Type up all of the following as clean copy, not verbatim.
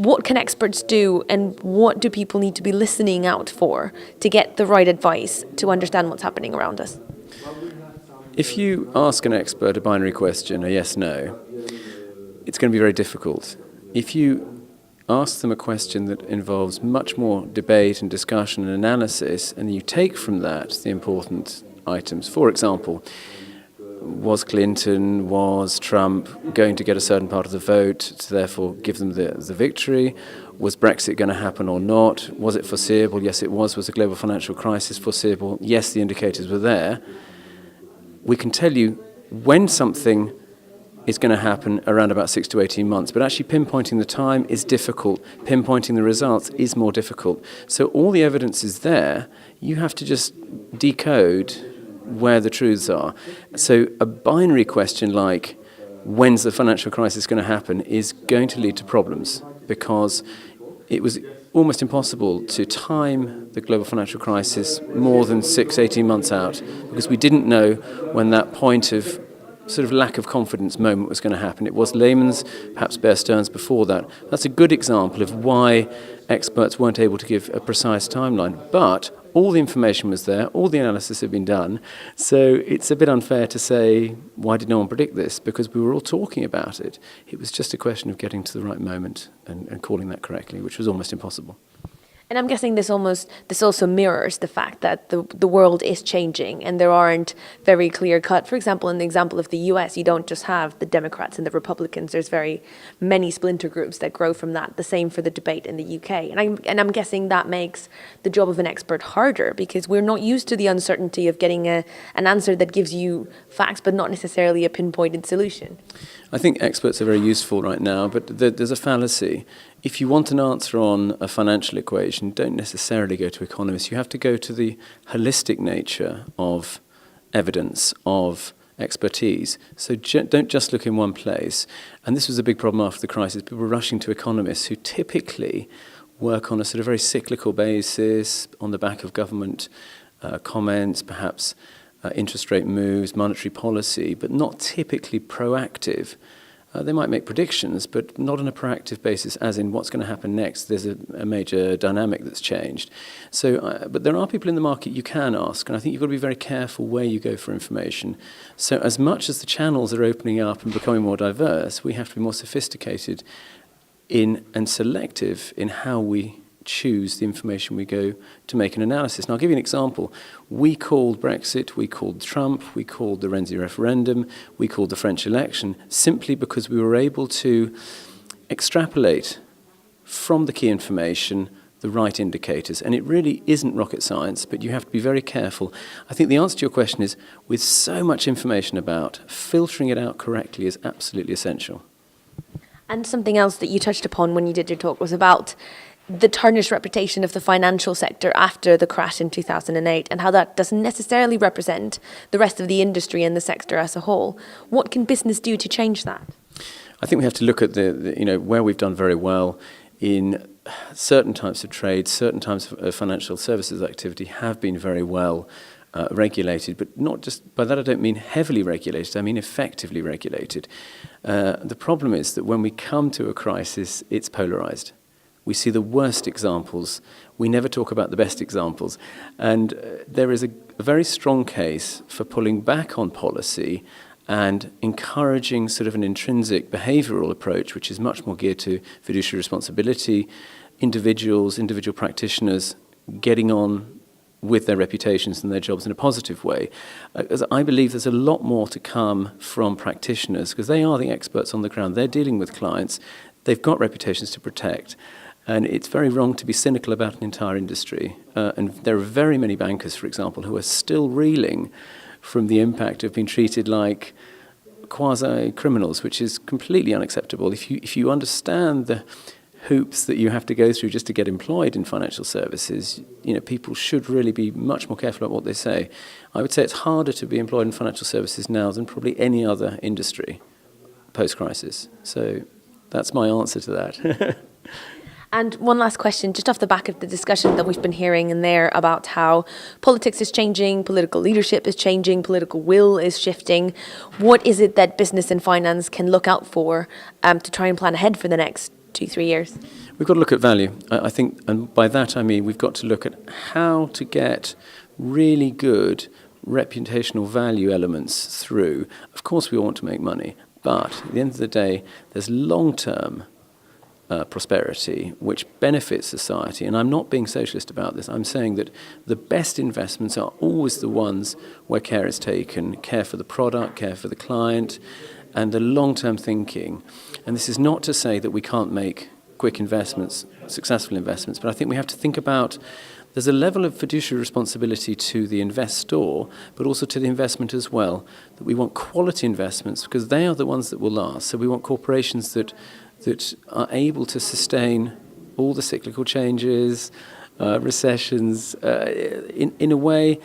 what can experts do, and what do people need to be listening out for to get the right advice to understand what's happening around us? If you ask an expert a binary question, a yes-no, it's going to be very difficult. If you ask them a question that involves much more debate and discussion and analysis, and you take from that the important items, for example, was Clinton, was Trump going to get a certain part of the vote to therefore give them the victory? Was Brexit going to happen or not? Was it foreseeable? Yes, it was. Was the global financial crisis foreseeable? Yes, the indicators were there. We can tell you when something is going to happen around about 6 to 18 months, but actually pinpointing the time is difficult. Pinpointing the results is more difficult. So all the evidence is there. You have to just decode where the truths are. So a binary question like, when's the financial crisis going to happen, is going to lead to problems, because it was almost impossible to time the global financial crisis more than 18 months out, because we didn't know when that point of sort of lack of confidence moment was going to happen. It was Lehman's, perhaps Bear Stearns before that. That's a good example of why experts weren't able to give a precise timeline. But all the information was there, all the analysis had been done, so it's a bit unfair to say, why did no one predict this? Because we were all talking about it. It was just a question of getting to the right moment and calling that correctly, which was almost impossible. And I'm guessing this also mirrors the fact that the world is changing and there aren't very clear cut. For example, in the example of the US, you don't just have the Democrats and the Republicans. There's very many splinter groups that grow from that. The same for the debate in the UK. And I'm guessing that makes the job of an expert harder, because we're not used to the uncertainty of getting an answer that gives you facts but not necessarily a pinpointed solution. I think experts are very useful right now, but there's a fallacy. If you want an answer on a financial equation, don't necessarily go to economists. You have to go to the holistic nature of evidence, of expertise. So don't just look in one place. And this was a big problem after the crisis. People were rushing to economists who typically work on a sort of very cyclical basis, on the back of government comments, perhaps interest rate moves, monetary policy, but not typically proactive. They might make predictions, but not on a proactive basis, as in what's going to happen next. There's a major dynamic that's changed. So, but there are people in the market you can ask, and I think you've got to be very careful where you go for information. So as much as the channels are opening up and becoming more diverse, we have to be more sophisticated in and selective in how we choose the information we go to make an analysis. And I'll give you an example. We called Brexit, we called Trump, we called the Renzi referendum, we called the French election, simply because we were able to extrapolate from the key information the right indicators. And it really isn't rocket science, but you have to be very careful. I think the answer to your question is, with so much information about, filtering it out correctly is absolutely essential. And something else that you touched upon when you did your talk was about the tarnished reputation of the financial sector after the crash in 2008, and how that doesn't necessarily represent the rest of the industry and the sector as a whole. What can business do to change that? I think we have to look at where we've done very well in certain types of trade, certain types of financial services activity have been very well regulated, but not just, by that I don't mean heavily regulated, I mean effectively regulated. The problem is that when we come to a crisis, it's polarized. We see the worst examples. We never talk about the best examples. And there is a very strong case for pulling back on policy and encouraging sort of an intrinsic behavioral approach, which is much more geared to fiduciary responsibility, individual practitioners getting on with their reputations and their jobs in a positive way. As I believe there's a lot more to come from practitioners, because they are the experts on the ground. They're dealing with clients. They've got reputations to protect. And it's very wrong to be cynical about an entire industry. And there are very many bankers, for example, who are still reeling from the impact of being treated like quasi-criminals, which is completely unacceptable. If you understand the hoops that you have to go through just to get employed in financial services, people should really be much more careful about what they say. I would say it's harder to be employed in financial services now than probably any other industry post-crisis. So that's my answer to that. And one last question, just off the back of the discussion that we've been hearing in there about how politics is changing, political leadership is changing, political will is shifting. What is it that business and finance can look out for to try and plan ahead for the next 2-3 years? We've got to look at value. I think, and by that I mean we've got to look at how to get really good reputational value elements through. Of course we want to make money, but at the end of the day, there's long-term prosperity which benefits society. And I'm not being socialist about this. I'm saying that the best investments are always the ones where care is taken, care for the product, care for the client, and the long-term thinking. And this is not to say that we can't make quick investments, successful investments, but I think we have to think about there's a level of fiduciary responsibility to the investor, but also to the investment as well, that we want quality investments because they are the ones that will last. So we want corporations that are able to sustain all the cyclical changes, recessions, in a way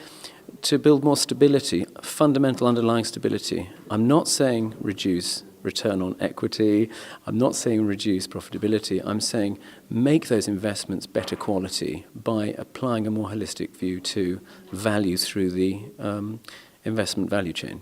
to build more stability, fundamental underlying stability. I'm not saying reduce return on equity. I'm not saying reduce profitability. I'm saying make those investments better quality by applying a more holistic view to value through the investment value chain.